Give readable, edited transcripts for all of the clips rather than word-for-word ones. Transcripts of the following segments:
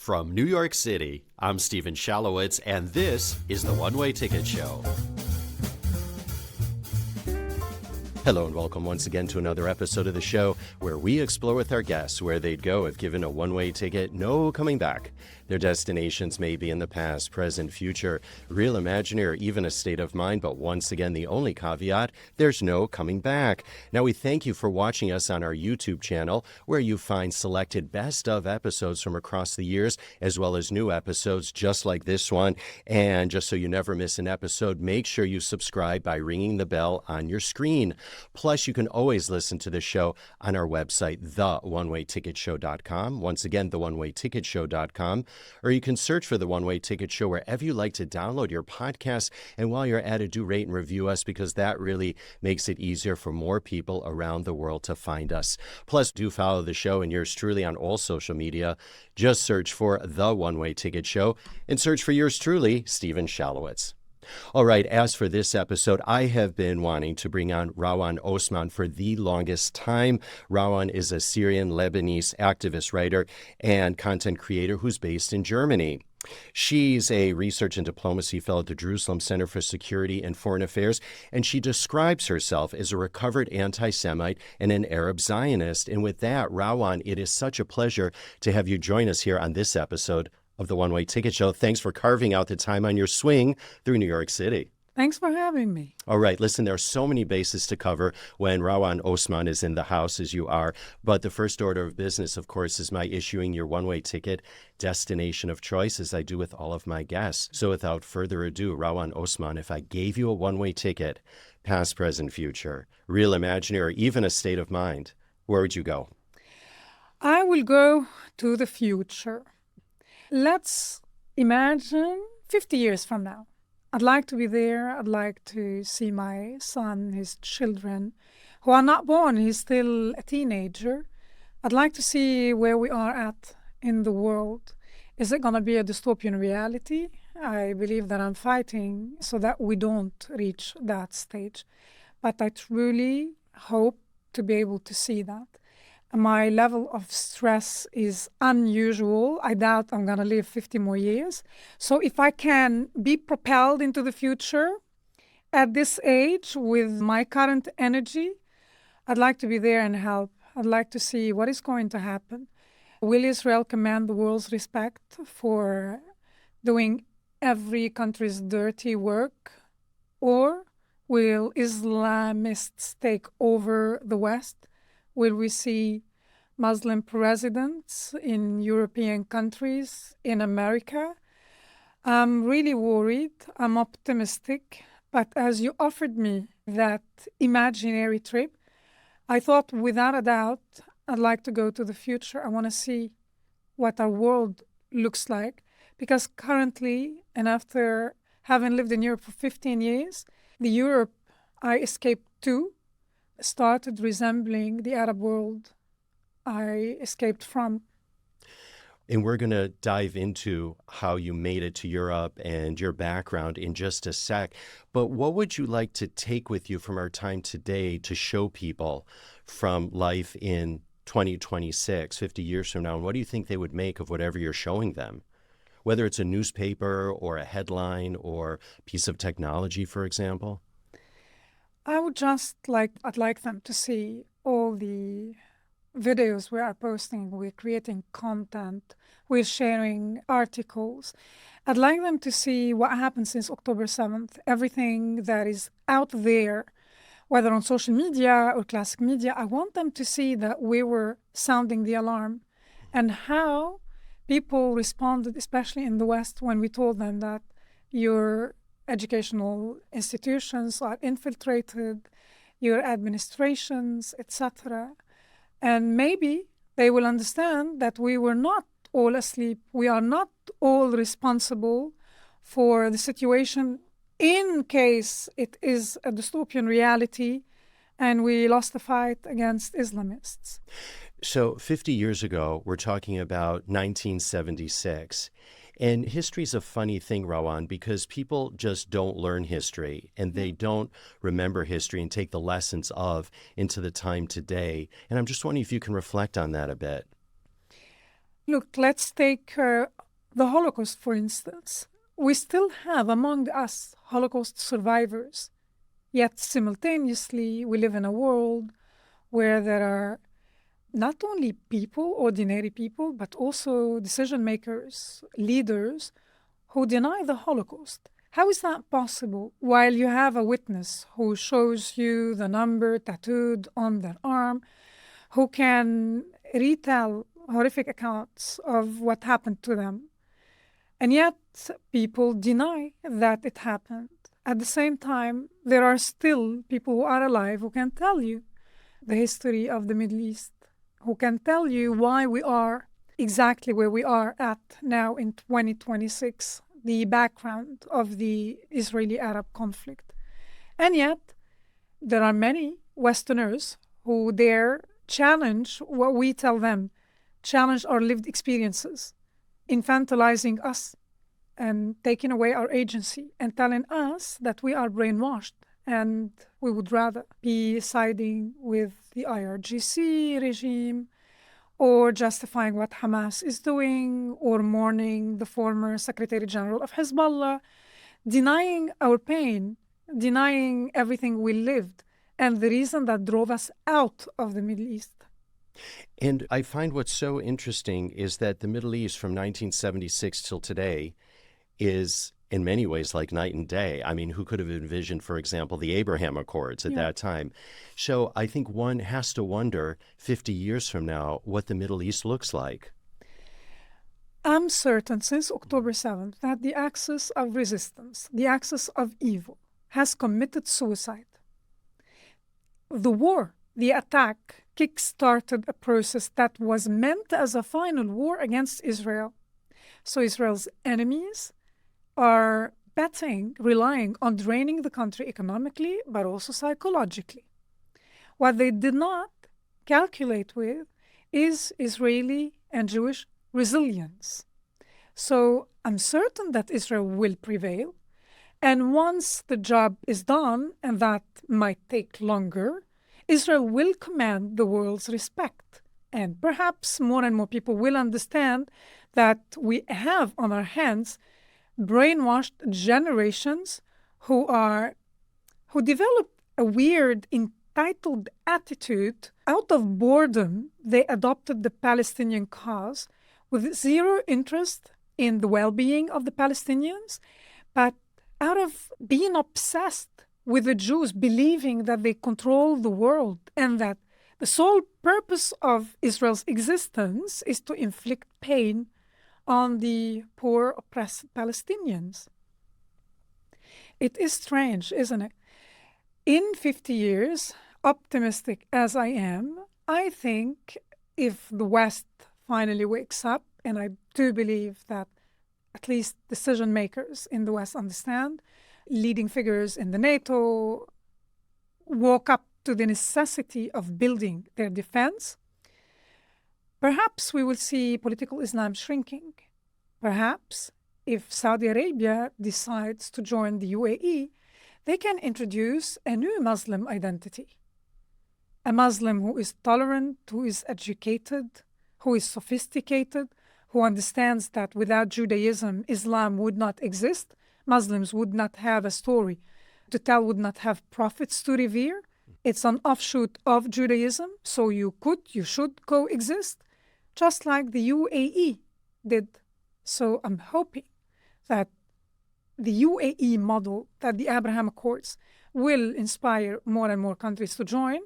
From New York City, I'm Stephen Shalowitz, and this is the One Way Ticket Show. Hello and welcome once again to another episode of the show where we explore with our guests where they'd go if given a one-way ticket, no coming back. Their destinations may be in the past, present, future, real, imaginary, or even a state of mind, but once again, the only caveat, there's no coming back. Now, we thank you for watching us on our YouTube channel, where you find selected best of episodes from across the years, as well as new episodes just like this one. And just so you never miss an episode, make sure you subscribe by ringing the bell on your screen. Plus, you can always listen to the show on our website, theonewayticketshow.com. Once again, theonewayticketshow.com. Or you can search for The One Way Ticket Show wherever you like to download your podcast. And while you're at it, do rate and review us because that really makes it easier for more people around the world to find us. Plus, do follow the show and yours truly on all social media. Just search for The One Way Ticket Show and search for yours truly, Stephen Shalowitz. All right, as for this episode, I have been wanting to bring on Rawan Osman for the longest time. Rawan is a Syrian-Lebanese activist, writer, and content creator who's based in Germany. She's a research and diplomacy fellow at the Jerusalem Center for Security and Foreign Affairs, and she describes herself as a recovered antisemite and an Arab Zionist. And with that, Rawan, it is such a pleasure to have you join us here on this episode of the One Way Ticket Show. Thanks for carving out the time on your swing through New York City. Thanks for having me. All right, listen, there are so many bases to cover when Rawan Osman is in the house, as you are. But the first order of business, of course, is my issuing your one-way ticket destination of choice, as I do with all of my guests. So without further ado, Rawan Osman, if I gave you a one-way ticket, past, present, future, real, imaginary, or even a state of mind, where would you go? I will go to the future. Let's imagine 50 years from now. I'd like to be there. I'd like to see my son, his children, who are not born. He's still a teenager. I'd like to see where we are at in the world. Is it going to be a dystopian reality? I believe that I'm fighting so that we don't reach that stage. But I truly hope to be able to see that. My level of stress is unusual. I doubt I'm going to live 50 more years. So if I can be propelled into the future at this age with my current energy, I'd like to be there and help. I'd like to see what is going to happen. Will Israel command the world's respect for doing every country's dirty work? Or will Islamists take over the West? Will we see Muslim presidents in European countries, in America? I'm really worried. I'm optimistic. But as you offered me that imaginary trip, I thought without a doubt, I'd like to go to the future. I want to see what our world looks like. Because currently, and after having lived in Europe for 15 years, the Europe I escaped to started resembling the Arab world I escaped from. And we're going to dive into how you made it to Europe and your background in just a sec. But what would you like to take with you from our time today to show people from life in 2026, 50 years from now? And what do you think they would make of whatever you're showing them? Whether it's a newspaper or a headline or a piece of technology, for example? I'd like them to see all the videos we are posting. We're creating content. We're sharing articles. I'd like them to see what happened since October 7th, everything that is out there, whether on social media or classic media. I want them to see that we were sounding the alarm and how people responded, especially in the West, when we told them that your educational institutions are infiltrated, your administrations, etc. And maybe they will understand that we were not all asleep. We are not all responsible for the situation in case it is a dystopian reality and we lost the fight against Islamists. So 50 years ago, we're talking about 1976. And history's a funny thing, Rawan, because people just don't learn history and they don't remember history and take the lessons of into the time today. And I'm just wondering if you can reflect on that a bit. Look, let's take the Holocaust, for instance. We still have among us Holocaust survivors, yet simultaneously we live in a world where there are not only people, ordinary people, but also decision makers, leaders who deny the Holocaust. How is that possible while you have a witness who shows you the number tattooed on their arm, who can retell horrific accounts of what happened to them? And yet people deny that it happened. At the same time, there are still people who are alive who can tell you the history of the Middle East, who can tell you why we are exactly where we are at now in 2026, the background of the Israeli-Arab conflict. And yet, there are many Westerners who dare challenge what we tell them, challenge our lived experiences, infantilizing us and taking away our agency and telling us that we are brainwashed and we would rather be siding with the IRGC regime or justifying what Hamas is doing or mourning the former Secretary General of Hezbollah, denying our pain, denying everything we lived and the reason that drove us out of the Middle East. And I find what's so interesting is that the Middle East from 1976 till today is in many ways like night and day. I mean, who could have envisioned, for example, the Abraham Accords at that time? So I think one has to wonder 50 years from now what the Middle East looks like. I'm certain since October 7th that the axis of resistance, the axis of evil, has committed suicide. The war, the attack, kick-started a process that was meant as a final war against Israel. So Israel's enemies are betting, relying on draining the country economically, but also psychologically. What they did not calculate with is Israeli and Jewish resilience. So I'm certain that Israel will prevail. And once the job is done, and that might take longer, Israel will command the world's respect. And perhaps more and more people will understand that we have on our hands brainwashed generations who develop a weird, entitled attitude. Out of boredom, they adopted the Palestinian cause with zero interest in the well-being of the Palestinians, but out of being obsessed with the Jews, believing that they control the world and that the sole purpose of Israel's existence is to inflict pain on the poor, oppressed Palestinians. It is strange, isn't it? In 50 years, optimistic as I am, I think if the West finally wakes up, and I do believe that at least decision makers in the West understand, leading figures in the NATO woke up to the necessity of building their defense, perhaps we will see political Islam shrinking. Perhaps if Saudi Arabia decides to join the UAE, they can introduce a new Muslim identity. A Muslim who is tolerant, who is educated, who is sophisticated, who understands that without Judaism, Islam would not exist. Muslims would not have a story to tell, would not have prophets to revere. It's an offshoot of Judaism, so you should coexist, just like the UAE did. So I'm hoping that the UAE model, that the Abraham Accords, will inspire more and more countries to join,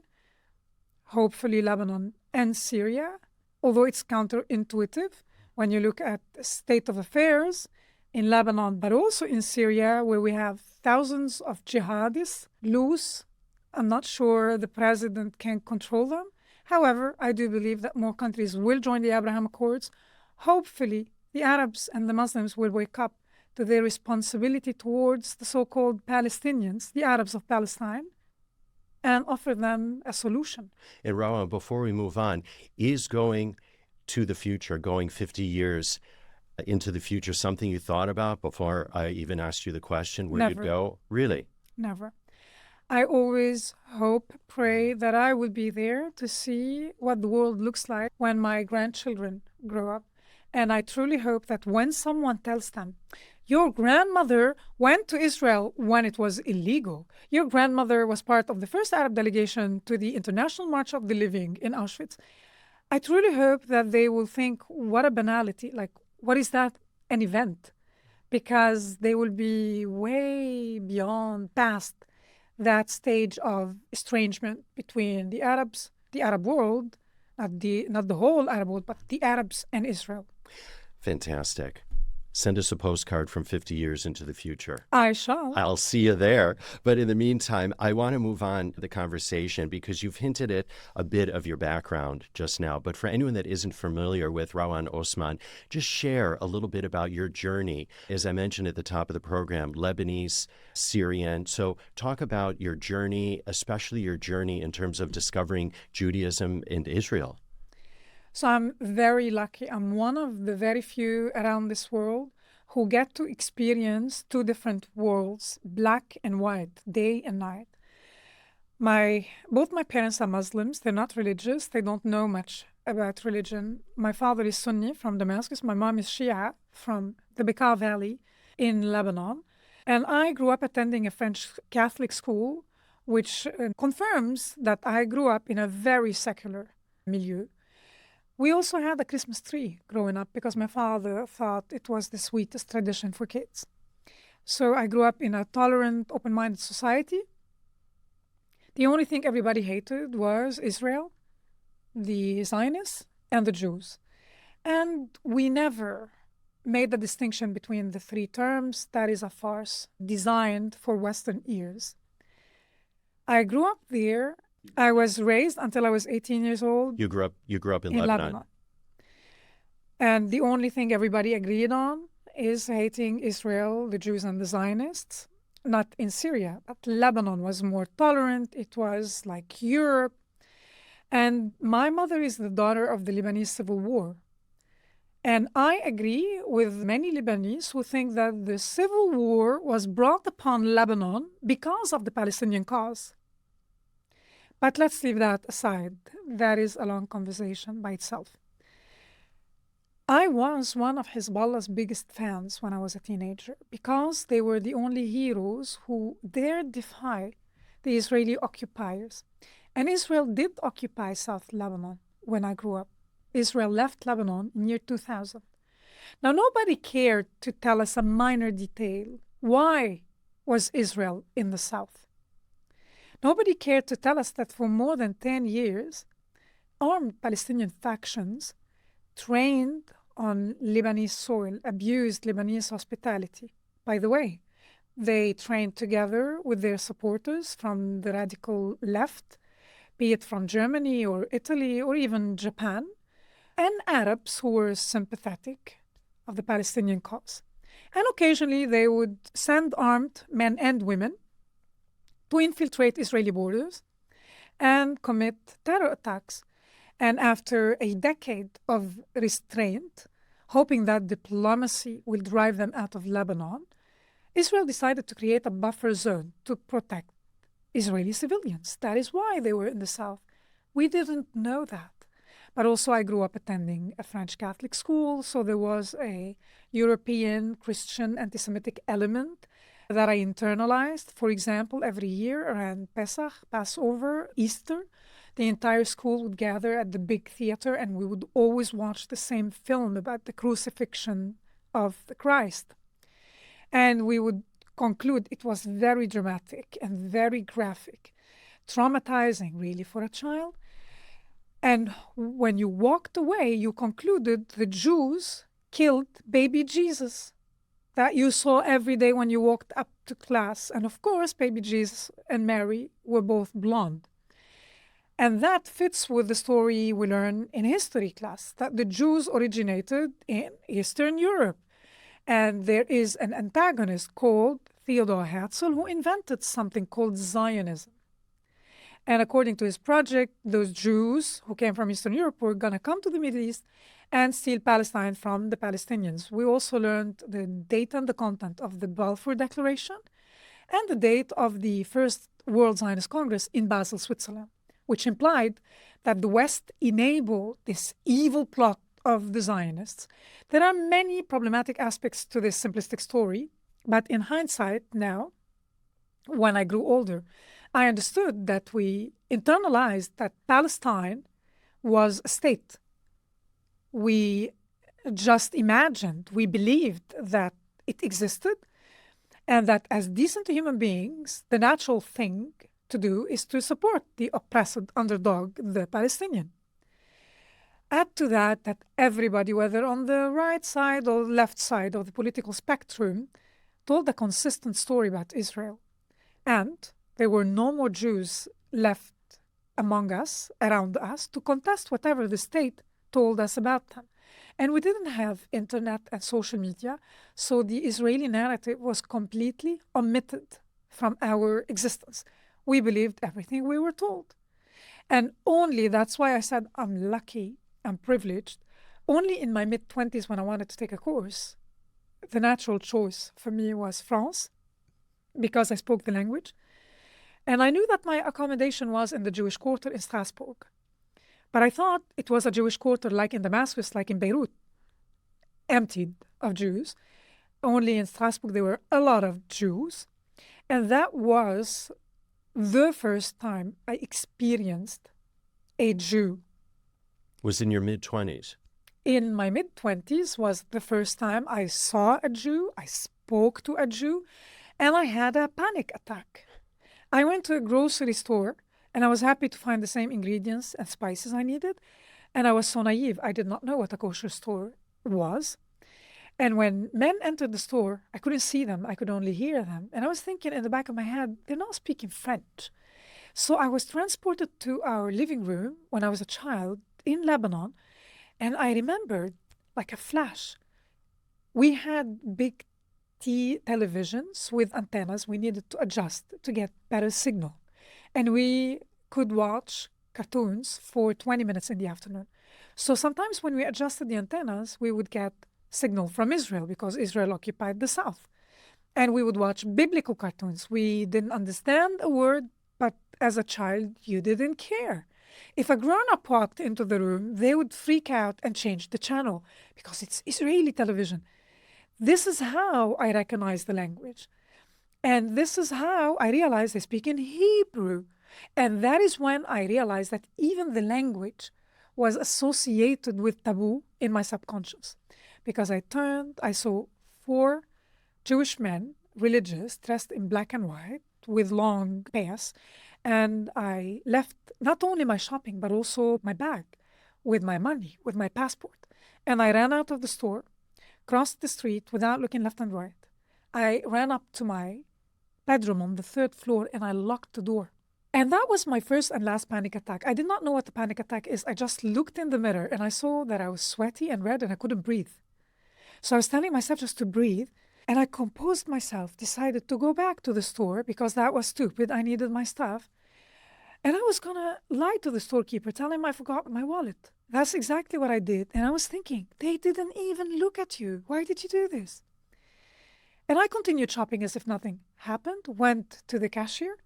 hopefully Lebanon and Syria, although it's counterintuitive when you look at the state of affairs in Lebanon, but also in Syria, where we have thousands of jihadists loose. I'm not sure the president can control them. However, I do believe that more countries will join the Abraham Accords. Hopefully, the Arabs and the Muslims will wake up to their responsibility towards the so-called Palestinians, the Arabs of Palestine, and offer them a solution. And Rawan, before we move on, is going to the future, going 50 years into the future, something you thought about before I even asked you the question where Never. you'd go? Really? Never. I always hope, pray that I will be there to see what the world looks like when my grandchildren grow up. And I truly hope that when someone tells them, your grandmother went to Israel when it was illegal. Your grandmother was part of the first Arab delegation to the International March of the Living in Auschwitz. I truly hope that they will think, what a banality. Like, what is that? An event? Because they will be way beyond, past that stage of estrangement between the Arabs, the Arab world, not the whole Arab world, but the Arabs and Israel. Fantastic. Send us a postcard from 50 years into the future. I shall. I'll see you there. But in the meantime, I want to move on the conversation because you've hinted at a bit of your background just now. But for anyone that isn't familiar with Rawan Osman, just share a little bit about your journey. As I mentioned at the top of the program, Lebanese, Syrian. So talk about your journey, especially your journey in terms of discovering Judaism in Israel. So I'm very lucky. I'm one of the very few around this world who get to experience two different worlds, black and white, day and night. Both my parents are Muslims. They're not religious. They don't know much about religion. My father is Sunni from Damascus. My mom is Shia from the Bekaa Valley in Lebanon. And I grew up attending a French Catholic school, which confirms that I grew up in a very secular milieu. We also had a Christmas tree growing up because my father thought it was the sweetest tradition for kids. So I grew up in a tolerant, open-minded society. The only thing everybody hated was Israel, the Zionists, and the Jews. And we never made the distinction between the three terms. That is a farce designed for Western ears. I grew up there. I was raised until I was 18 years old. You grew up in Lebanon. And the only thing everybody agreed on is hating Israel, the Jews, and the Zionists. Not in Syria, but Lebanon was more tolerant. It was like Europe. And my mother is the daughter of the Lebanese Civil War. And I agree with many Lebanese who think that the civil war was brought upon Lebanon because of the Palestinian cause. But let's leave that aside. That is a long conversation by itself. I was one of Hezbollah's biggest fans when I was a teenager because they were the only heroes who dared defy the Israeli occupiers. And Israel did occupy South Lebanon when I grew up. Israel left Lebanon in year 2000. Now, nobody cared to tell us a minor detail. Why was Israel in the south? Nobody cared to tell us that for more than 10 years, armed Palestinian factions trained on Lebanese soil, abused Lebanese hospitality. By the way, they trained together with their supporters from the radical left, be it from Germany or Italy or even Japan, and Arabs who were sympathetic of the Palestinian cause. And occasionally they would send armed men and women to infiltrate Israeli borders and commit terror attacks. And after a decade of restraint, hoping that diplomacy will drive them out of Lebanon, Israel decided to create a buffer zone to protect Israeli civilians. That is why they were in the south. We didn't know that. But also I grew up attending a French Catholic school, so there was a European Christian anti-Semitic element that I internalized. For example, every year around Pesach, Passover, Easter, the entire school would gather at the big theater and we would always watch the same film about the crucifixion of the Christ. And we would conclude it was very dramatic and very graphic, traumatizing really for a child. And when you walked away, you concluded the Jews killed baby Jesus that you saw every day when you walked up to class. And of course, baby Jesus and Mary were both blonde. And that fits with the story we learn in history class, that the Jews originated in Eastern Europe. And there is an antagonist called Theodor Herzl who invented something called Zionism. And according to his project, those Jews who came from Eastern Europe were going to come to the Middle East and steal Palestine from the Palestinians. We also learned the date and the content of the Balfour Declaration and the date of the First World Zionist Congress in Basel, Switzerland, which implied that the West enabled this evil plot of the Zionists. There are many problematic aspects to this simplistic story, but in hindsight now, when I grew older, I understood that we internalized that Palestine was a state. We just imagined, we believed that it existed, and that as decent human beings, the natural thing to do is to support the oppressed underdog, the Palestinian. Add to that that everybody, whether on the right side or left side of the political spectrum, told a consistent story about Israel. And there were no more Jews left among us, around us, to contest whatever the state told us about them. And we didn't have internet and social media, so the Israeli narrative was completely omitted from our existence. We believed everything we were told. And only, that's why I said I'm lucky, I'm privileged, only in my mid-20s when I wanted to take a course, the natural choice for me was France, because I spoke the language. And I knew that my accommodation was in the Jewish quarter in Strasbourg. But I thought it was a Jewish quarter like in Damascus, like in Beirut, emptied of Jews. Only in Strasbourg there were a lot of Jews. And that was the first time I experienced a Jew. Was in your mid-20s? In my mid-20s was the first time I saw a Jew, I spoke to a Jew, and I had a panic attack. I went to a grocery store, and I was happy to find the same ingredients and spices I needed. And I was so naive. I did not know what a kosher store was. And when men entered the store, I couldn't see them. I could only hear them. And I was thinking in the back of my head, they're not speaking French. So I was transported to our living room when I was a child in Lebanon. And I remembered, like a flash, we had big televisions with antennas we needed to adjust to get better signal. And we could watch cartoons for 20 minutes in the afternoon. So sometimes when we adjusted the antennas, we would get signal from Israel because Israel occupied the south. And we would watch biblical cartoons. We didn't understand a word, but as a child, you didn't care. If a grown-up walked into the room, they would freak out and change the channel because it's Israeli television. This is how I recognize the language. And this is how I realized they speak in Hebrew. And that is when I realized that even the language was associated with taboo in my subconscious. Because I saw 4 Jewish men, religious, dressed in black and white, with long pants, and I left not only my shopping, but also my bag with my money, with my passport. And I ran out of the store, crossed the street without looking left and right. I ran up to my bedroom on the 3rd floor and I locked the door. And that was my first and last panic attack. I did not know what a panic attack is. I just looked in the mirror and I saw that I was sweaty and red and I couldn't breathe. So I was telling myself just to breathe, and I composed myself, decided to go back to the store because that was stupid. I needed my stuff. And I was going to lie to the storekeeper, tell him I forgot my wallet. That's exactly what I did. And I was thinking, they didn't even look at you. Why did you do this? And I continued shopping as if nothing happened, went to the cashier,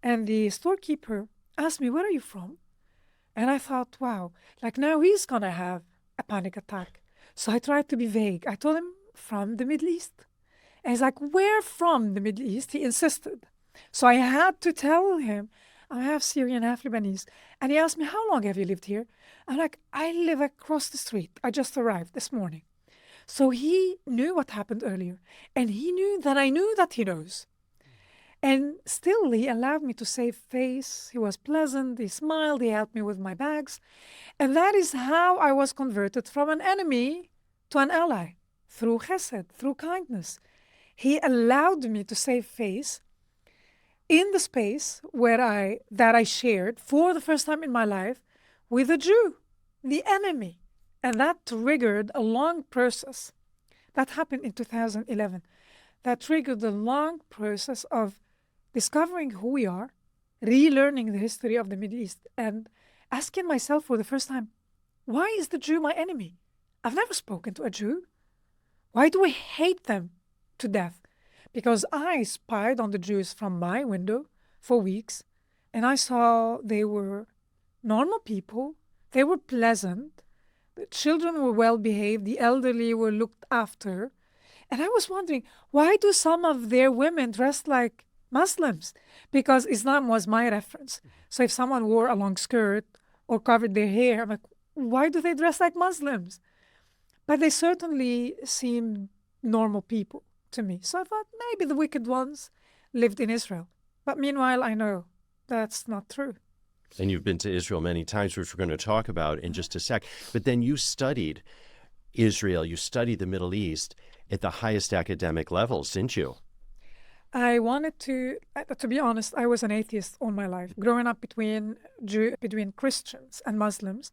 and the storekeeper asked me, where are you from? And I thought, wow, like now he's going to have a panic attack. So I tried to be vague. I told him, from the Middle East. And he's like, where from the Middle East? He insisted. So I had to tell him, I have Syrian, half Lebanese. And he asked me, how long have you lived here? I'm like, I live across the street. I just arrived this morning. So he knew what happened earlier. And he knew that I knew that he knows. And still, he allowed me to save face. He was pleasant. He smiled. He helped me with my bags. And that is how I was converted from an enemy to an ally, through chesed, through kindness. He allowed me to save face in the space that I shared for the first time in my life with a Jew, the enemy. And that triggered a long process. That happened in 2011. That triggered a long process of discovering who we are, relearning the history of the Middle East, and asking myself for the first time, why is the Jew my enemy? I've never spoken to a Jew. Why do we hate them to death? Because I spied on the Jews from my window for weeks, and I saw they were normal people, they were pleasant, The children were well behaved, the elderly were looked after. And I was wondering, why do some of their women dress like Muslims? Because Islam was my reference. So if someone wore a long skirt or covered their hair, I'm like, why do they dress like Muslims? But they certainly seemed normal people to me. So I thought maybe the wicked ones lived in Israel. But meanwhile, I know that's not true. And you've been to Israel many times, which we're going to talk about in just a sec. But then you studied Israel, you studied the Middle East at the highest academic levels, didn't you? I wanted to be honest, I was an atheist all my life. Growing up between Christians and Muslims,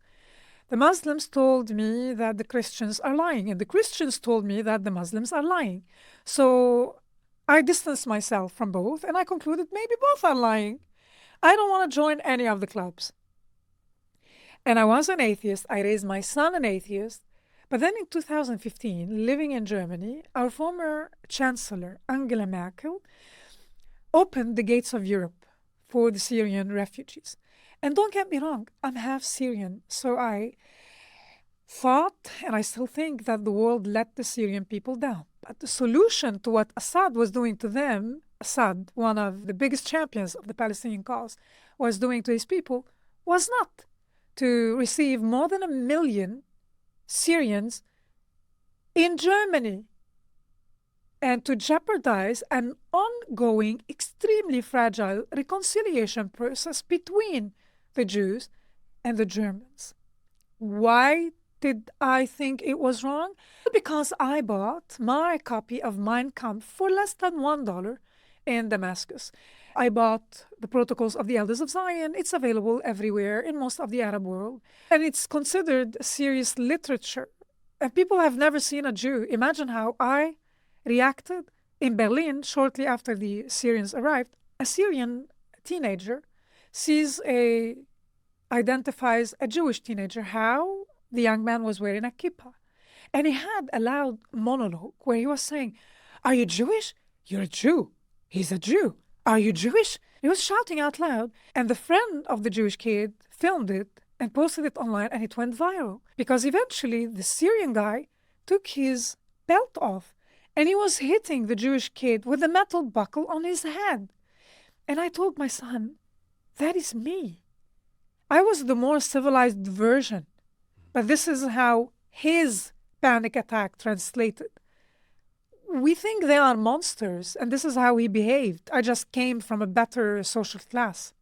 the Muslims told me that the Christians are lying, and the Christians told me that the Muslims are lying. So I distanced myself from both, and I concluded maybe both are lying. I don't want to join any of the clubs. And I was an atheist. I raised my son an atheist. But then in 2015, living in Germany, our former Chancellor, Angela Merkel, opened the gates of Europe for the Syrian refugees. And don't get me wrong, I'm half Syrian. So I thought, and I still think, that the world let the Syrian people down. But the solution to what Assad was doing to them, Assad, one of the biggest champions of the Palestinian cause, was doing to his people, was not to receive more than 1 million Syrians in Germany and to jeopardize an ongoing, extremely fragile reconciliation process between the Jews and the Germans. Why did I think it was wrong? Because I bought my copy of Mein Kampf for less than $1 in Damascus. I bought the Protocols of the Elders of Zion. It's available everywhere in most of the Arab world. And it's considered serious literature. And people have never seen a Jew. Imagine how I reacted in Berlin shortly after the Syrians arrived. A Syrian teenager identifies a Jewish teenager, how the young man was wearing a kippah. And he had a loud monologue where he was saying, "Are you Jewish? You're a Jew. He's a Jew. Are you Jewish?" He was shouting out loud. And the friend of the Jewish kid filmed it and posted it online, and it went viral. Because eventually the Syrian guy took his belt off and he was hitting the Jewish kid with a metal buckle on his head. And I told my son, that is me. I was the more civilized version. But this is how his panic attack translated. We think they are monsters, and this is how he behaved. I just came from a better social class.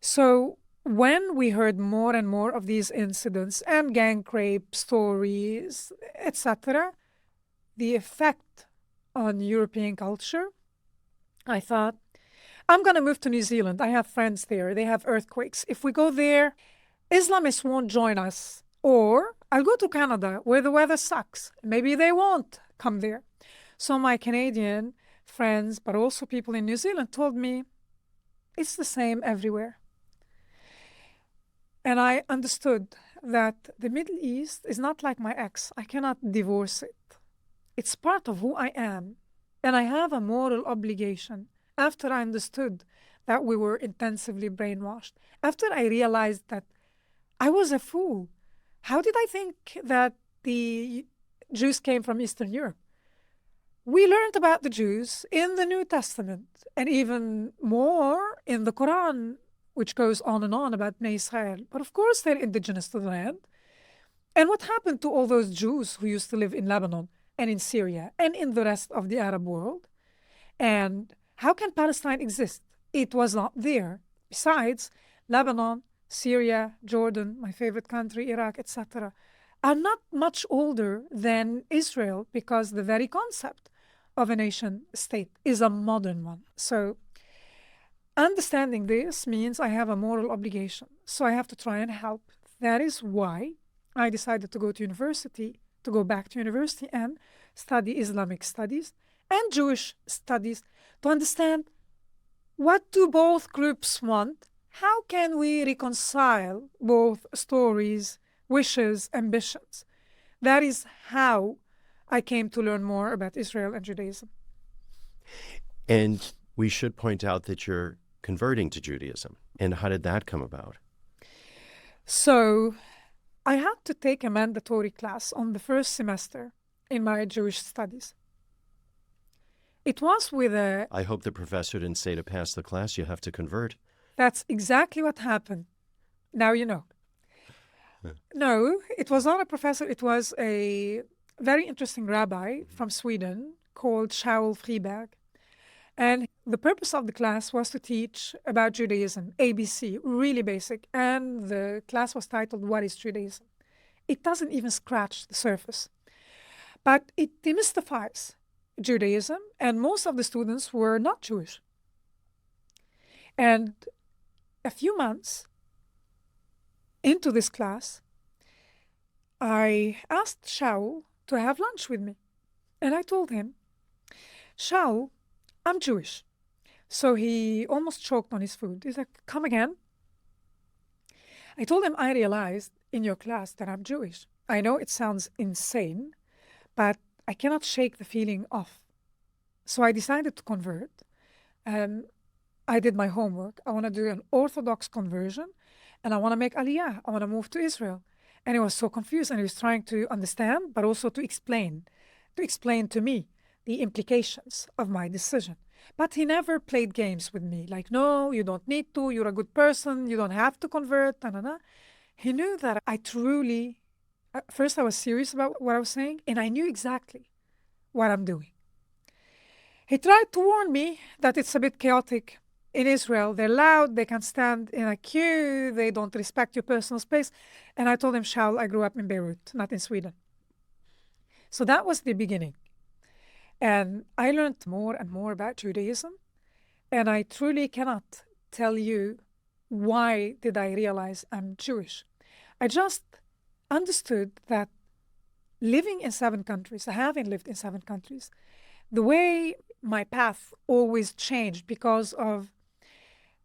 So when we heard more and more of these incidents and gang rape stories, etc., the effect on European culture, I thought, I'm going to move to New Zealand. I have friends there. They have earthquakes. If we go there, Islamists won't join us. Or I'll go to Canada where the weather sucks. Maybe they won't come there. So my Canadian friends, but also people in New Zealand, told me it's the same everywhere. And I understood that the Middle East is not like my ex. I cannot divorce it. It's part of who I am. And I have a moral obligation. After I understood that we were intensively brainwashed, after I realized that I was a fool. How did I think that the Jews came from Eastern Europe? We learned about the Jews in the New Testament, and even more in the Quran, which goes on and on about Bnei Israel. But of course, they're indigenous to the land. And what happened to all those Jews who used to live in Lebanon and in Syria and in the rest of the Arab world? And how can Palestine exist? It was not there. Besides, Lebanon, Syria, Jordan, my favorite country, Iraq, etc., are not much older than Israel, because the very concept of a nation state is a modern one. So understanding this means I have a moral obligation. So I have to try and help. That is why I decided to go back to university and study Islamic studies and Jewish studies to understand, what do both groups want? How can we reconcile both stories, wishes, ambitions? That is how I came to learn more about Israel and Judaism. And we should point out that you're converting to Judaism. And how did that come about? So I had to take a mandatory class on the first semester in my Jewish studies. It was with a... I hope the professor didn't say to pass the class you have to convert. That's exactly what happened. Now you know. No, it was not a professor. It was a very interesting rabbi from Sweden called Shaul Friberg. And the purpose of the class was to teach about Judaism, ABC, really basic. And the class was titled, What is Judaism? It doesn't even scratch the surface. But it demystifies Judaism, and most of the students were not Jewish. And a few months into this class, I asked Shaul to have lunch with me. And I told him, Shaul, I'm Jewish. So he almost choked on his food. He's like, come again? I told him I realized in your class that I'm Jewish. I know it sounds insane, but I cannot shake the feeling off. So I decided to convert. I did my homework. I want to do an Orthodox conversion, and I want to make Aliyah. I want to move to Israel. And he was so confused, and he was trying to understand, but also to explain to me the implications of my decision. But he never played games with me, like, no, you don't need to, you're a good person, you don't have to convert, He knew that I truly, first I was serious about what I was saying, and I knew exactly what I'm doing. He tried to warn me that it's a bit chaotic in Israel. They're loud, they can stand in a queue, they don't respect your personal space. And I told him, Shaul, I grew up in Beirut, not in Sweden. So that was the beginning. And I learned more and more about Judaism. And I truly cannot tell you why did I realize I'm Jewish. I just understood that living in 7 countries, having lived in 7 countries, the way my path always changed because of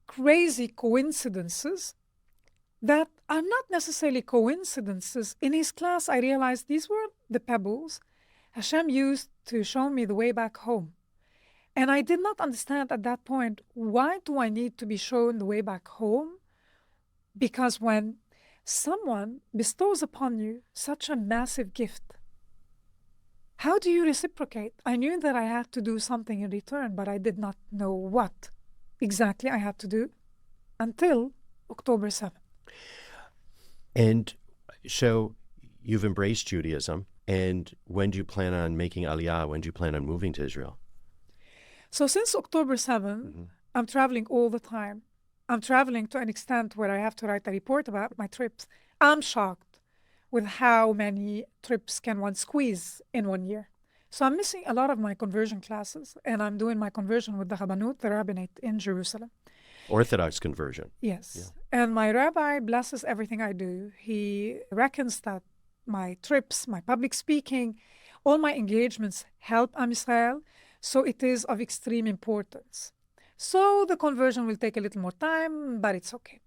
crazy coincidences that are not necessarily coincidences. In his class, I realized these were the pebbles Hashem used to show me the way back home. And I did not understand at that point, why do I need to be shown the way back home? Because when someone bestows upon you such a massive gift, how do you reciprocate? I knew that I had to do something in return, but I did not know what exactly I had to do until October 7th. And so you've embraced Judaism. And when do you plan on making Aliyah? When do you plan on moving to Israel? So since October 7th, I'm traveling all the time. I'm traveling to an extent where I have to write a report about my trips. I'm shocked with how many trips can one squeeze in 1 year. So I'm missing a lot of my conversion classes, and I'm doing my conversion with the Rabbanut, the rabbinate in Jerusalem. Orthodox conversion. Yes. Yeah. And my rabbi blesses everything I do. He reckons that my trips, my public speaking, all my engagements help Am Yisrael, so it is of extreme importance. So the conversion will take a little more time, but it's okay.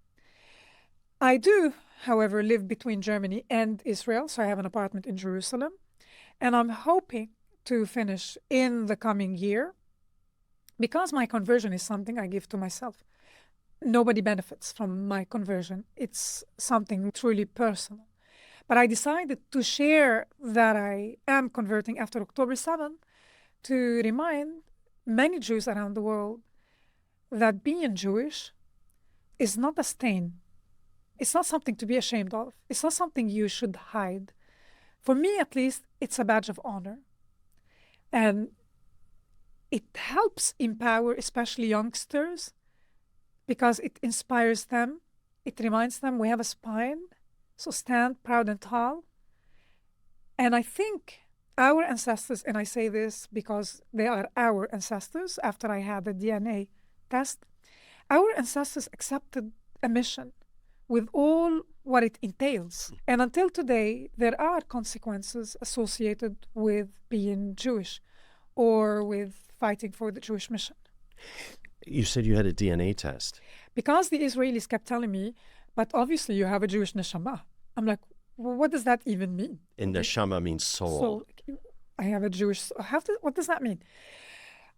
I do, however, live between Germany and Israel, so I have an apartment in Jerusalem, and I'm hoping to finish in the coming year, because my conversion is something I give to myself. Nobody benefits from my conversion. It's something truly personal. But I decided to share that I am converting after October 7th to remind many Jews around the world that being Jewish is not a stain. It's not something to be ashamed of. It's not something you should hide. For me, at least, it's a badge of honor. And it helps empower especially youngsters because it inspires them. It reminds them we have a spine. So stand proud and tall. And I think our ancestors, and I say this because they are our ancestors after I had the DNA test, our ancestors accepted a mission with all what it entails. And until today, there are consequences associated with being Jewish or with fighting for the Jewish mission. You said you had a DNA test. Because the Israelis kept telling me, but obviously you have a Jewish neshama. I'm like, well, what does that even mean? And neshama means soul. So I have a Jewish, what does that mean?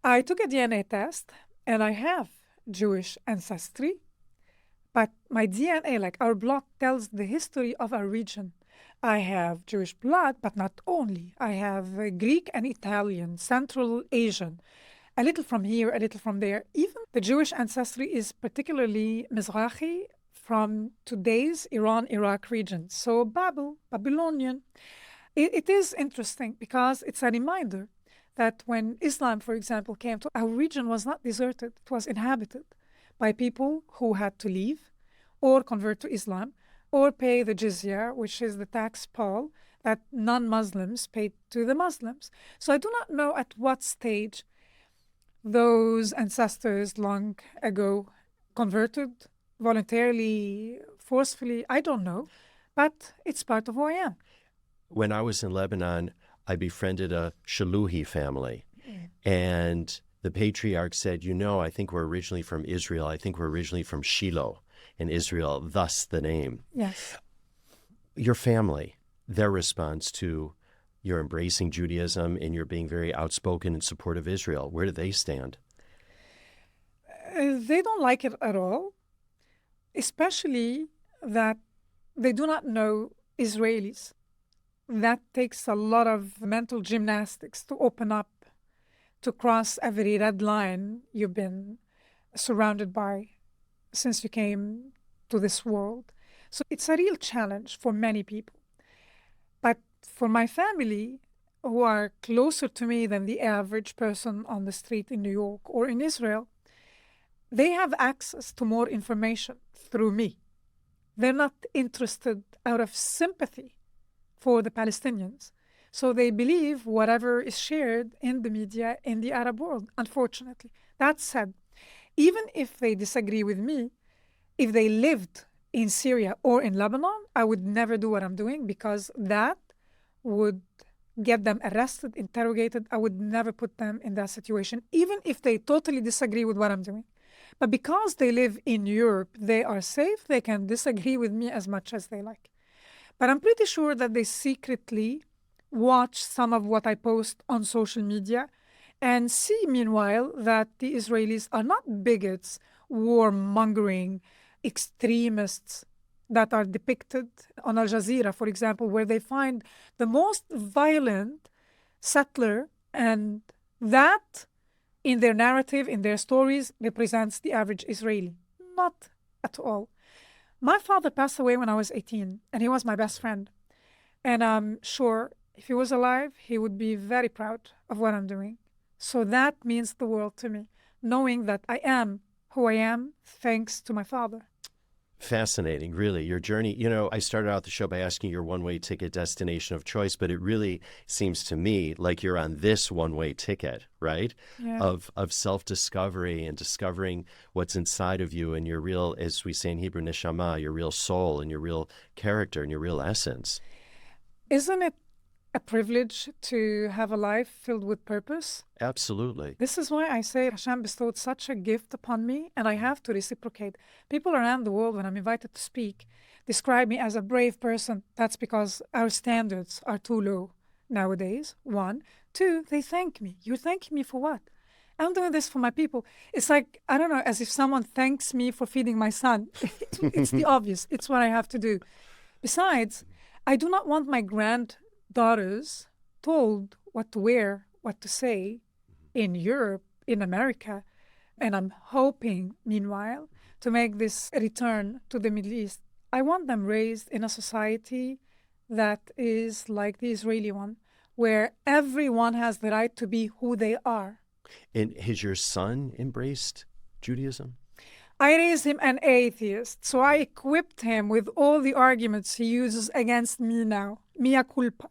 I took a DNA test and I have Jewish ancestry, but my DNA, like our blood, tells the history of our region. I have Jewish blood, but not only. I have Greek and Italian, Central Asian, a little from here, a little from there. Even the Jewish ancestry is particularly Mizrahi from today's Iran-Iraq region. So Babylonian. It is interesting because it's a reminder that when Islam, for example, came to our region was not deserted. It was inhabited by people who had to leave or convert to Islam or pay the jizya, which is the tax poll that non-Muslims paid to the Muslims. So I do not know at what stage those ancestors long ago converted voluntarily, forcefully. I don't know, but it's part of who I am. When I was in Lebanon, I befriended a Shaluhi family, and the patriarch said, I think we're originally from Israel. I think we're originally from Shiloh in Israel, thus the name. Yes. Your family, their response to your embracing Judaism and your being very outspoken in support of Israel, where do they stand? They don't like it at all, especially that they do not know Israelis. That takes a lot of mental gymnastics to open up, to cross every red line you've been surrounded by since you came to this world. So it's a real challenge for many people. But for my family, who are closer to me than the average person on the street in New York or in Israel, they have access to more information through me. They're not interested out of sympathy for the Palestinians. So they believe whatever is shared in the media in the Arab world, unfortunately. That said, even if they disagree with me, if they lived in Syria or in Lebanon, I would never do what I'm doing because that would get them arrested, interrogated. I would never put them in that situation, even if they totally disagree with what I'm doing. But because they live in Europe, they are safe. They can disagree with me as much as they like. But I'm pretty sure that they secretly watch some of what I post on social media and see, meanwhile, that the Israelis are not bigots, warmongering extremists that are depicted on Al Jazeera, for example, where they find the most violent settler, and that, in their narrative, in their stories, represents the average Israeli. Not at all. My father passed away when I was 18, and he was my best friend. And I'm sure if he was alive, he would be very proud of what I'm doing. So that means the world to me, knowing that I am who I am thanks to my father. Fascinating, really. Your journey, I started out the show by asking your one-way ticket destination of choice, but it really seems to me like you're on this one-way ticket, right? Yeah. Of self-discovery and discovering what's inside of you and your real, as we say in Hebrew, neshama, your real soul and your real character and your real essence. Isn't it a privilege to have a life filled with purpose? Absolutely. This is why I say Hashem bestowed such a gift upon me, and I have to reciprocate. People around the world, when I'm invited to speak, describe me as a brave person. That's because our standards are too low nowadays, one. Two, they thank me. You're thanking me for what? I'm doing this for my people. It's like, I don't know, as if someone thanks me for feeding my son. It's the obvious. It's what I have to do. Besides, I do not want my granddaughters told what to wear, what to say in Europe, in America. And I'm hoping, meanwhile, to make this return to the Middle East. I want them raised in a society that is like the Israeli one, where everyone has the right to be who they are. And has your son embraced Judaism? I raised him an atheist, so I equipped him with all the arguments he uses against me now. Mea culpa.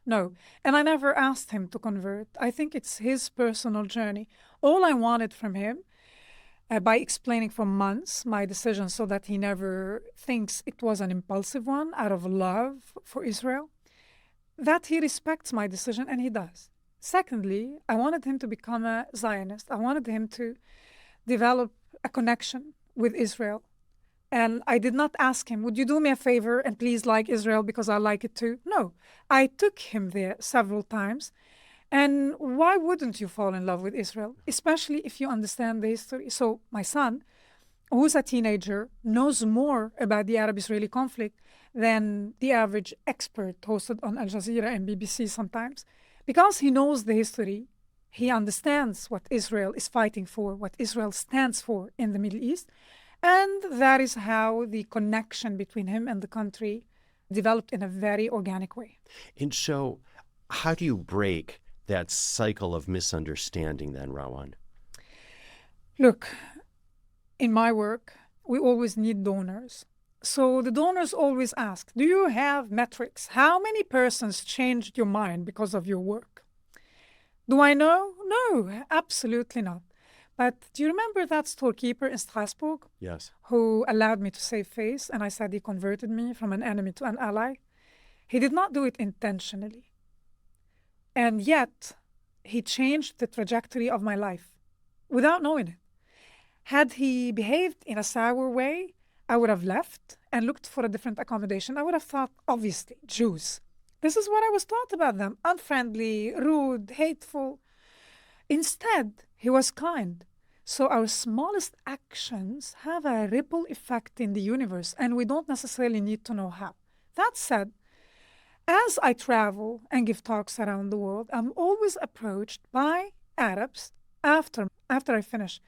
No, and I never asked him to convert. I think it's his personal journey. All I wanted from him, by explaining for months my decision so that he never thinks it was an impulsive one out of love for Israel, that he respects my decision, and he does. Secondly, I wanted him to become a Zionist. I wanted him to develop a connection with Israel. And I did not ask him, would you do me a favor and please like Israel because I like it too? No, I took him there several times. And why wouldn't you fall in love with Israel, especially if you understand the history? So my son, who's a teenager, knows more about the Arab-Israeli conflict than the average expert hosted on Al Jazeera and BBC sometimes. Because he knows the history, he understands what Israel is fighting for, what Israel stands for in the Middle East. And that is how the connection between him and the country developed in a very organic way. And so, how do you break that cycle of misunderstanding then, Rawan? Look, in my work, we always need donors. So the donors always ask, do you have metrics? How many persons changed your mind because of your work? Do I know? No, absolutely not. But do you remember that storekeeper in Strasbourg? Yes. Who allowed me to save face, and I said he converted me from an enemy to an ally? He did not do it intentionally. And yet, he changed the trajectory of my life without knowing it. Had he behaved in a sour way, I would have left and looked for a different accommodation. I would have thought, obviously, Jews. This is what I was taught about them. Unfriendly, rude, hateful. Instead, he was kind. So our smallest actions have a ripple effect in the universe, and we don't necessarily need to know how. That said, as I travel and give talks around the world, I'm always approached by Arabs after I finish.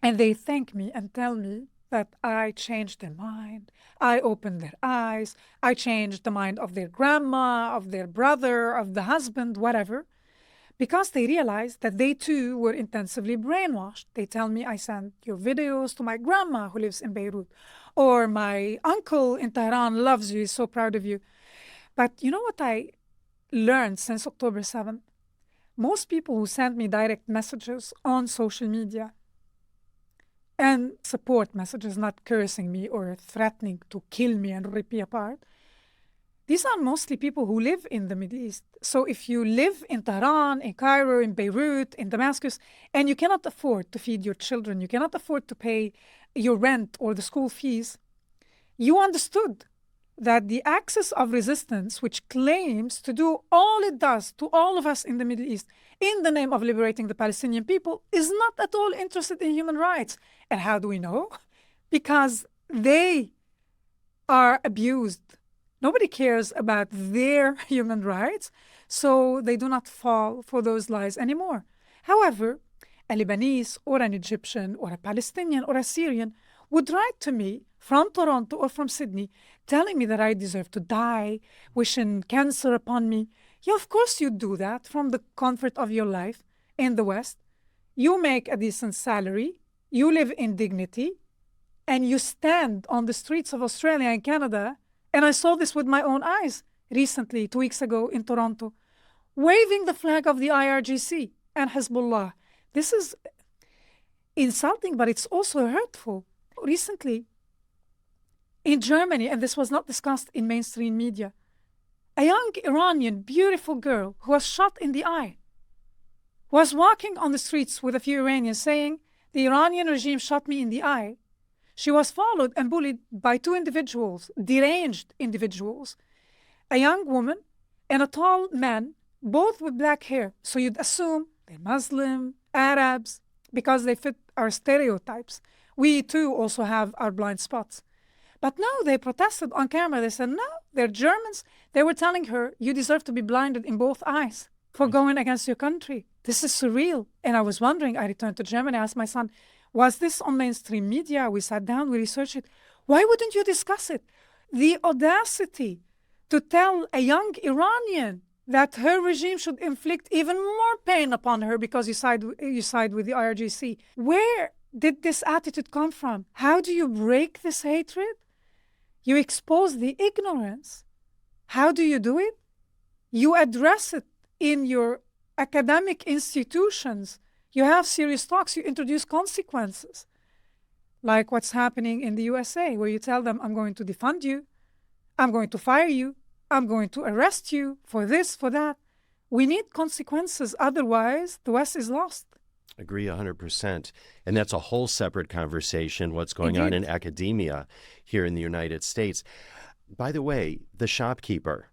And they thank me and tell me that I changed their mind, I opened their eyes, I changed the mind of their grandma, of their brother, of the husband, whatever, because they realized that they too were intensively brainwashed. They tell me, I sent your videos to my grandma who lives in Beirut, or my uncle in Tehran loves you, he's so proud of you. But you know what I learned since October 7th? Most people who send me direct messages on social media and support messages, not cursing me or threatening to kill me and rip me apart, these are mostly people who live in the Middle East. So if you live in Tehran, in Cairo, in Beirut, in Damascus, and you cannot afford to feed your children, you cannot afford to pay your rent or the school fees, you understood that the axis of resistance, which claims to do all it does to all of us in the Middle East in the name of liberating the Palestinian people, is not at all interested in human rights. And how do we know? Because they are abused. Nobody cares about their human rights, so they do not fall for those lies anymore. However, a Lebanese or an Egyptian or a Palestinian or a Syrian would write to me from Toronto or from Sydney telling me that I deserve to die, wishing cancer upon me. Yeah, of course you do that from the comfort of your life in the West. You make a decent salary, you live in dignity, and you stand on the streets of Australia and Canada, and I saw this with my own eyes recently, 2 weeks ago in Toronto, waving the flag of the IRGC and Hezbollah. This is insulting, but it's also hurtful. Recently, in Germany, and this was not discussed in mainstream media, a young Iranian, beautiful girl who was shot in the eye was walking on the streets with a few Iranians saying, the Iranian regime shot me in the eye. She was followed and bullied by two individuals, deranged individuals, a young woman and a tall man, both with black hair. So you'd assume they're Muslim, Arabs, because they fit our stereotypes. We too also have our blind spots. But no, they protested on camera. They said, no, they're Germans. They were telling her, you deserve to be blinded in both eyes for going against your country. This is surreal. And I was wondering, I returned to Germany, I asked my son, was this on mainstream media? We sat down, we researched it. Why wouldn't you discuss it? The audacity to tell a young Iranian that her regime should inflict even more pain upon her because you side with the IRGC. Where did this attitude come from? How do you break this hatred? You expose the ignorance. How do you do it? You address it in your academic institutions. You have serious talks. You introduce consequences. Like what's happening in the USA, where you tell them, I'm going to defund you. I'm going to fire you. I'm going to arrest you for this, for that. We need consequences. Otherwise, the West is lost. Agree 100%. And that's a whole separate conversation, what's going on in academia here in the United States. By the way, the shopkeeper,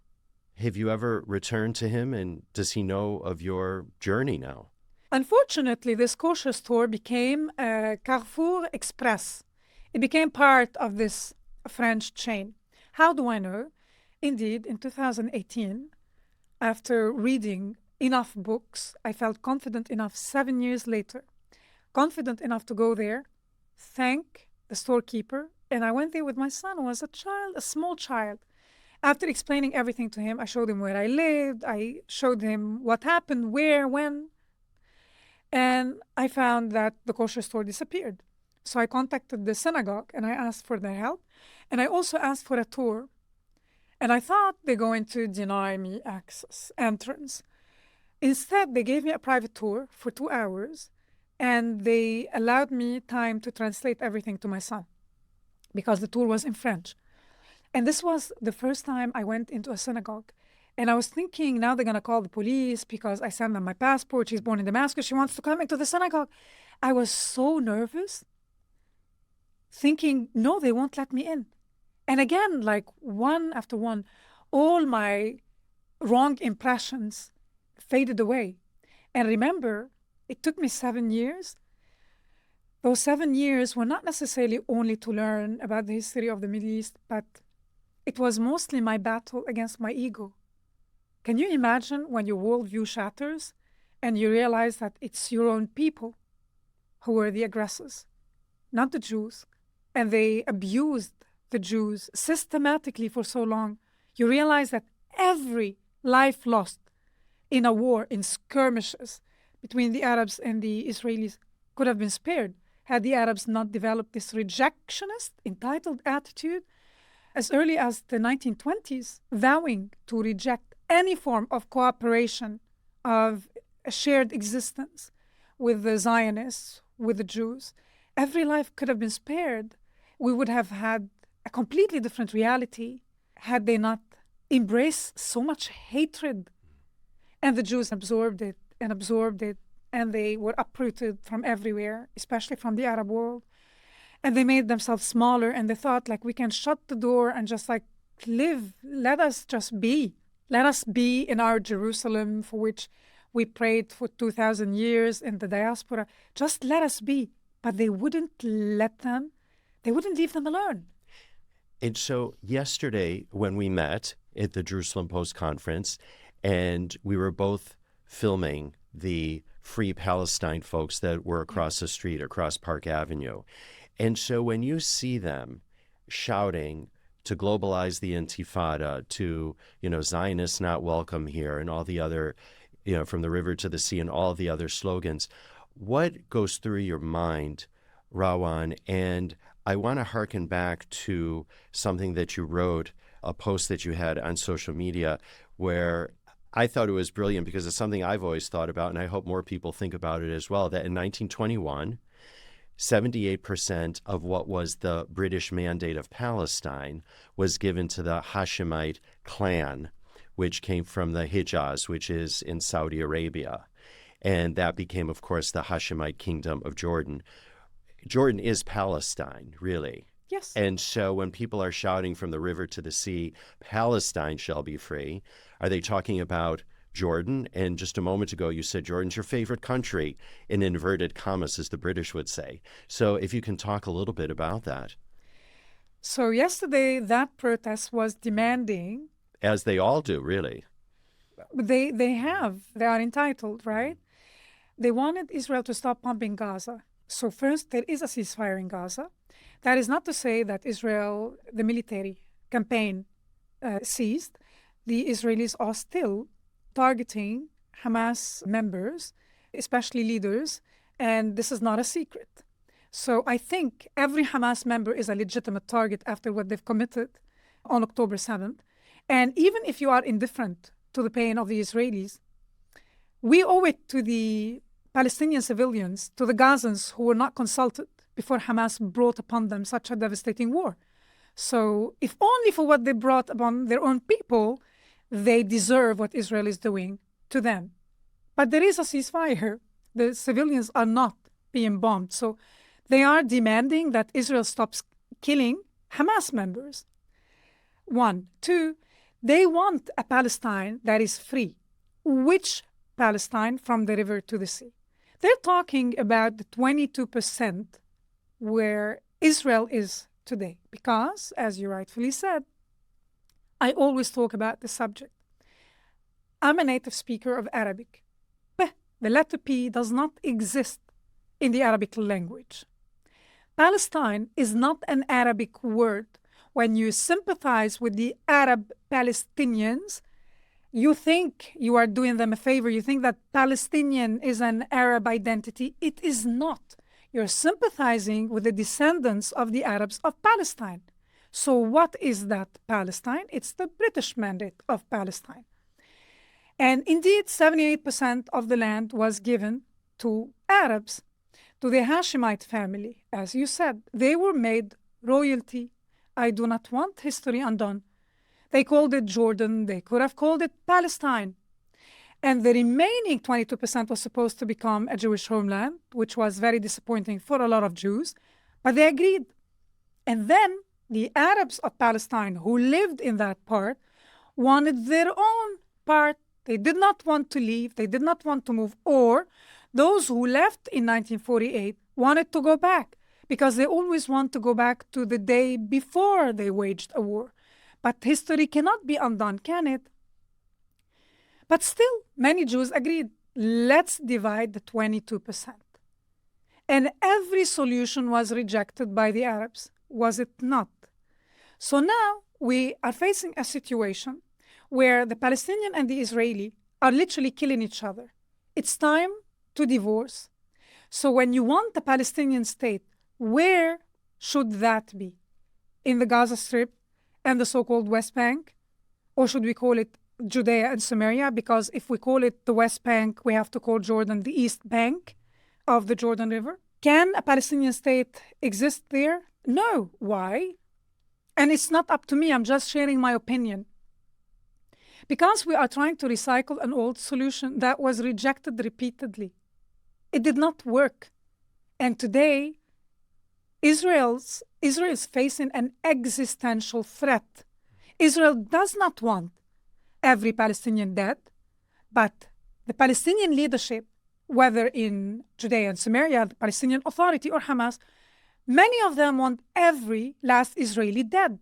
have you ever returned to him, and does he know of your journey now? Unfortunately, this kosher store became a Carrefour Express. It became part of this French chain. How do I know? Indeed, in 2018, after reading enough books, I felt confident enough 7 years later, confident enough to go there, thank the storekeeper, and I went there with my son who was a child, a small child. After explaining everything to him, I showed him where I lived, I showed him what happened, where, when, and I found that the kosher store disappeared. So I contacted the synagogue and I asked for their help, and I also asked for a tour. And I thought they're going to deny me access, entrance. Instead, they gave me a private tour for 2 hours, and they allowed me time to translate everything to my son because the tour was in French. And this was the first time I went into a synagogue. And I was thinking, now they're going to call the police because I sent them my passport. She's born in Damascus. She wants to come into the synagogue. I was so nervous, thinking, no, they won't let me in. And again, like one after one, all my wrong impressions faded away. And remember, it took me 7 years. Those 7 years were not necessarily only to learn about the history of the Middle East, but it was mostly my battle against my ego. Can you imagine when your worldview shatters and you realize that it's your own people who were the aggressors, not the Jews, and they abused the Jews systematically for so long? You realize that every life lost in a war, in skirmishes between the Arabs and the Israelis could have been spared had the Arabs not developed this rejectionist, entitled attitude as early as the 1920s, vowing to reject any form of cooperation, of a shared existence with the Zionists, with the Jews. Every life could have been spared. We would have had a completely different reality had they not embraced so much hatred. And the Jews absorbed it, and they were uprooted from everywhere, especially from the Arab world. And they made themselves smaller, and they thought, like, we can shut the door and just, like, live. Let us just be. Let us be in our Jerusalem, for which we prayed for 2,000 years in the diaspora. Just let us be. But they wouldn't let them. They wouldn't leave them alone. And so yesterday when we met at the Jerusalem Post conference, and we were both filming the Free Palestine folks that were across the street, across Park Avenue. And so when you see them shouting to globalize the Intifada, to, Zionists not welcome here, and all the other, from the river to the sea, and all the other slogans, what goes through your mind, Rawan? And I want to hearken back to something that you wrote, a post that you had on social media, where I thought it was brilliant because it's something I've always thought about, and I hope more people think about it as well, that in 1921, 78% of what was the British Mandate of Palestine was given to the Hashemite clan, which came from the Hijaz, which is in Saudi Arabia. And that became, of course, the Hashemite Kingdom of Jordan. Jordan is Palestine, really. Yes. And so when people are shouting from the river to the sea, Palestine shall be free, are they talking about Jordan? And just a moment ago, you said Jordan's your favorite country, in inverted commas, as the British would say. So if you can talk a little bit about that. So yesterday, that protest was demanding. As they all do, really. They are entitled, right? They wanted Israel to stop bombing Gaza. So first, there is a ceasefire in Gaza. That is not to say that Israel, the military campaign, ceased. The Israelis are still targeting Hamas members, especially leaders, and this is not a secret. So I think every Hamas member is a legitimate target after what they've committed on October 7th. And even if you are indifferent to the pain of the Israelis, we owe it to the Palestinian civilians, to the Gazans who were not consulted before Hamas brought upon them such a devastating war. So if only for what they brought upon their own people, they deserve what Israel is doing to them. But there is a ceasefire. The civilians are not being bombed. So they are demanding that Israel stops killing Hamas members. 1. 2, they want a Palestine that is free. Which Palestine? From the river to the sea. They're talking about the 22% where Israel is today. Because, as you rightfully said, I always talk about this subject. I'm a native speaker of Arabic. The letter P does not exist in the Arabic language. Palestine is not an Arabic word. When you sympathize with the Arab Palestinians, you think you are doing them a favor. You think that Palestinian is an Arab identity. It is not. You're sympathizing with the descendants of the Arabs of Palestine. So what is that Palestine? It's the British Mandate of Palestine. And indeed, 78% of the land was given to Arabs, to the Hashemite family. As you said, they were made royalty. I do not want history undone. They called it Jordan. They could have called it Palestine. And the remaining 22% was supposed to become a Jewish homeland, which was very disappointing for a lot of Jews, but they agreed. And then the Arabs of Palestine who lived in that part wanted their own part. They did not want to leave. They did not want to move. Or those who left in 1948 wanted to go back because they always want to go back to the day before they waged a war. But history cannot be undone, can it? But still, many Jews agreed, let's divide the 22%. And every solution was rejected by the Arabs, was it not? So now we are facing a situation where the Palestinian and the Israeli are literally killing each other. It's time to divorce. So when you want a Palestinian state, where should that be? In the Gaza Strip and the so-called West Bank? Or should we call it Judea and Samaria? Because if we call it the West Bank, we have to call Jordan the East Bank of the Jordan River. Can a Palestinian state exist there? No. Why? And it's not up to me. I'm just sharing my opinion. Because we are trying to recycle an old solution that was rejected repeatedly. It did not work. And today, Israel is facing an existential threat. Israel does not want every Palestinian dead, but the Palestinian leadership, whether in Judea and Samaria, the Palestinian Authority, or Hamas, many of them want every last Israeli dead.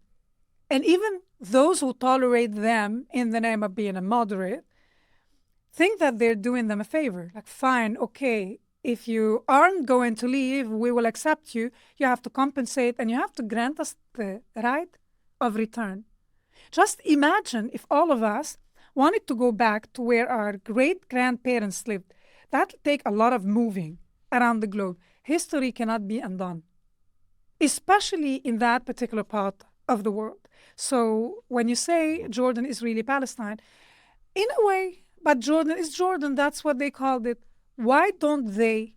And even those who tolerate them in the name of being a moderate think that they're doing them a favor. Like, fine, okay, if you aren't going to leave, we will accept you. You have to compensate and you have to grant us the right of return. Just imagine if all of us wanted to go back to where our great-grandparents lived. That would take a lot of moving around the globe. History cannot be undone, especially in that particular part of the world. So when you say Jordan is really Palestine, in a way, but Jordan is Jordan, that's what they called it. Why don't they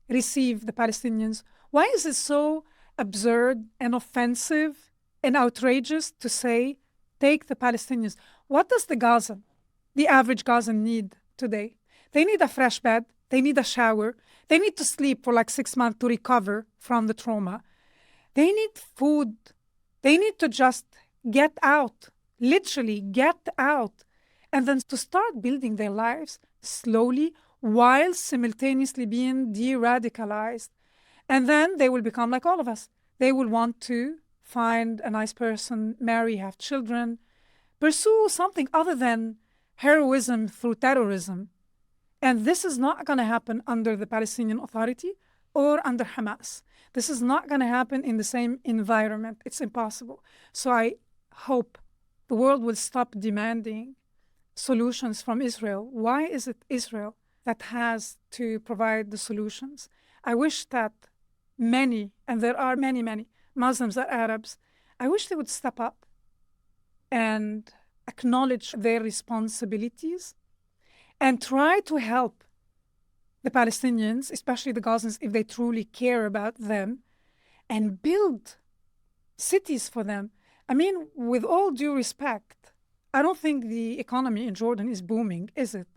receive the Palestinians? Why is it so absurd and offensive and outrageous to say, take the Palestinians? What does the average Gazan need today? They need a fresh bed. They need a shower. They need to sleep for like 6 months to recover from the trauma. They need food. They need to just get out, literally get out, and then to start building their lives slowly while simultaneously being de-radicalized. And then they will become like all of us. They will want to find a nice person, marry, have children, pursue something other than heroism through terrorism. And this is not going to happen under the Palestinian Authority or under Hamas. This is not going to happen in the same environment. It's impossible. So I hope the world will stop demanding solutions from Israel. Why is it Israel that has to provide the solutions? I wish that many, and there are many, many Muslims or Arabs, I wish they would step up and acknowledge their responsibilities and try to help the Palestinians, especially the Gazans, if they truly care about them, and build cities for them. I mean, with all due respect, I don't think the economy in Jordan is booming, is it?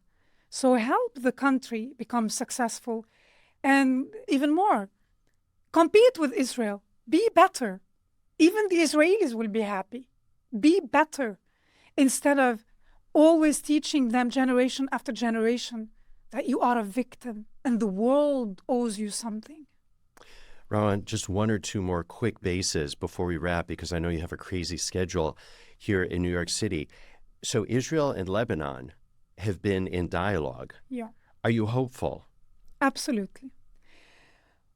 So help the country become successful, and even more, compete with Israel. Be better. Even the Israelis will be happy. Be better, instead of always teaching them generation after generation that you are a victim and the world owes you something. Rawan, just one or two more quick bases before we wrap, because I know you have a crazy schedule. here in New York City. So Israel and Lebanon have been in dialogue. Yeah. Are you hopeful? Absolutely.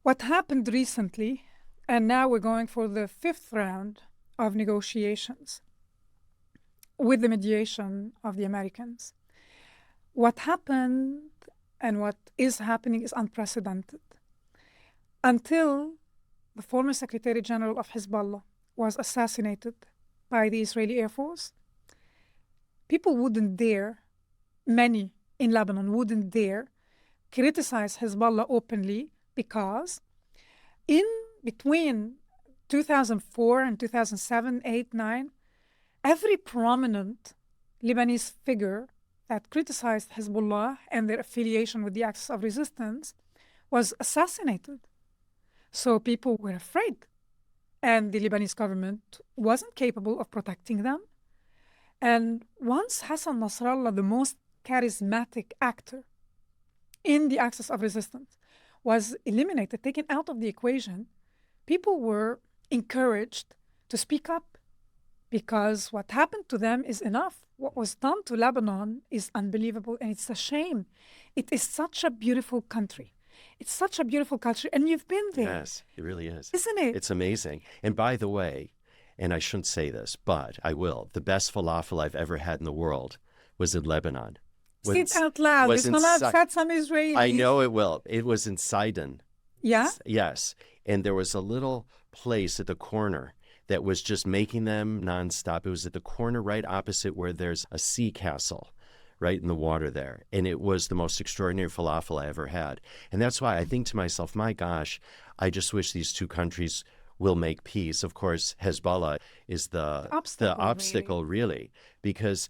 What happened recently, and now we're going for the 5th round of negotiations with the mediation of the Americans. What happened and what is happening is unprecedented. Until the former Secretary General of Hezbollah was assassinated by the Israeli Air Force, people wouldn't dare, many in Lebanon wouldn't dare, criticize Hezbollah openly because in between 2004 and 2007, 8, 9, every prominent Lebanese figure that criticized Hezbollah and their affiliation with the Axis of Resistance was assassinated. So people were afraid. And the Lebanese government wasn't capable of protecting them. And once Hassan Nasrallah, the most charismatic actor in the Axis of Resistance, was eliminated, taken out of the equation, people were encouraged to speak up because what happened to them is enough. What was done to Lebanon is unbelievable, and it's a shame. It is such a beautiful country. It's such a beautiful culture, and you've been there. Yes, it really is. Isn't it? It's amazing. And by the way, and I shouldn't say this, but I will, the best falafel I've ever had in the world was in Lebanon. Say it out loud. It's going to upset some Israelis. I know it will. It was in Sidon. Yeah? Yes. And there was a little place at the corner that was just making them nonstop. It was at the corner right opposite where there's a sea castle, right in the water there. And it was the most extraordinary falafel I ever had. And that's why I think to myself, my gosh, I just wish these two countries will make peace. Of course, Hezbollah is the obstacle, really, because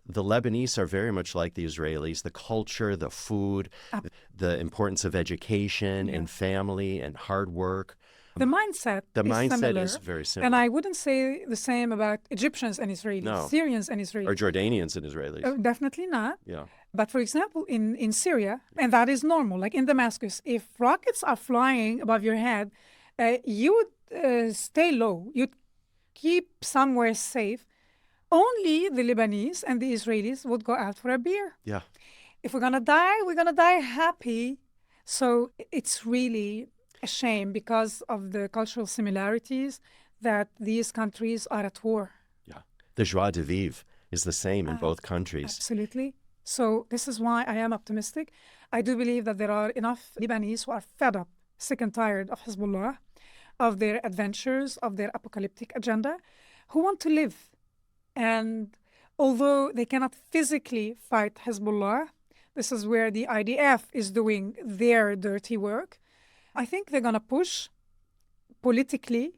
the Lebanese are very much like the Israelis. The culture, the food, the importance of education and family and hard work. The mindset similar, is very similar. And I wouldn't say the same about Egyptians and Israelis, Syrians and Israelis. Or Jordanians and Israelis. Definitely not. Yeah. But for example, in Syria, and that is normal, like in Damascus, if rockets are flying above your head, you would stay low. You'd keep somewhere safe. Only the Lebanese and the Israelis would go out for a beer. Yeah. If we're going to die, we're going to die happy. So it's really a shame because of the cultural similarities that these countries are at war. Yeah. The joie de vivre is the same in both countries. Absolutely. So this is why I am optimistic. I do believe that there are enough Lebanese who are fed up, sick and tired of Hezbollah, of their adventures, of their apocalyptic agenda, who want to live. And although they cannot physically fight Hezbollah, this is where the IDF is doing their dirty work. I think they're going to push politically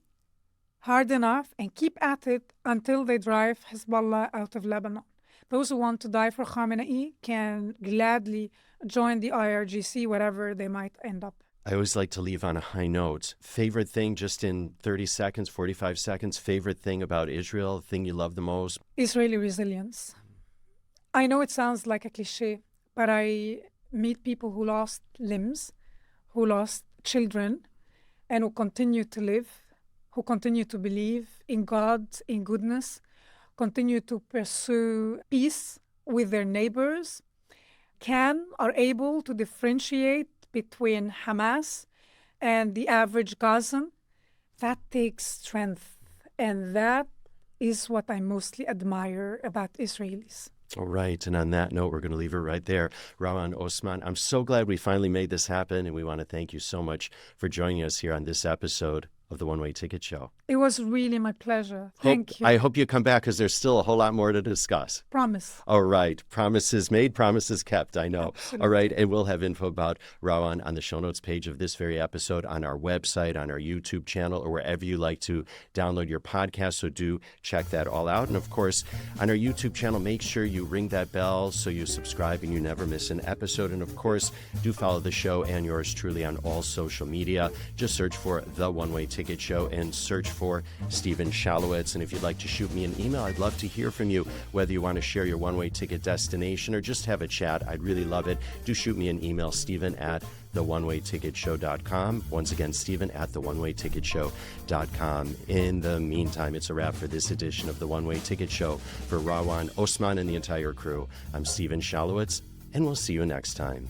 hard enough and keep at it until they drive Hezbollah out of Lebanon. Those who want to die for Khamenei can gladly join the IRGC, wherever they might end up. I always like to leave on a high note. Favorite thing, just in 30 seconds, 45 seconds, favorite thing about Israel, thing you love the most? Israeli resilience. I know it sounds like a cliche, but I meet people who lost limbs, who lost children, and who continue to live, who continue to believe in God, in goodness, continue to pursue peace with their neighbors, are able to differentiate between Hamas and the average Gazan. That takes strength, and that is what I mostly admire about Israelis. All right. And on that note, we're going to leave it right there. Rawan Osman, I'm so glad we finally made this happen, and we want to thank you so much for joining us here on this episode of the One Way Ticket Show. It was really my pleasure. Thank you. I hope you come back because there's still a whole lot more to discuss. Promise. All right. Promises made, promises kept, I know. Absolutely. All right. And we'll have info about Rawan on the show notes page of this very episode, on our website, on our YouTube channel, or wherever you like to download your podcast. So do check that all out. And of course, on our YouTube channel, make sure you ring that bell so you subscribe and you never miss an episode. And of course, do follow the show and yours truly on all social media. Just search for The One Way Ticket Ticket Show and search for Stephen Shalowitz. And if you'd like to shoot me an email, I'd love to hear from you, whether you want to share your one-way ticket destination or just have a chat. I'd really love it. Do shoot me an email, Stephen@theonewayticketshow.com. Once again, Stephen@theonewayticketshow.com. In the meantime, it's a wrap for this edition of The One-Way Ticket Show. For Rawan Osman and the entire crew, I'm Stephen Shalowitz, and we'll see you next time.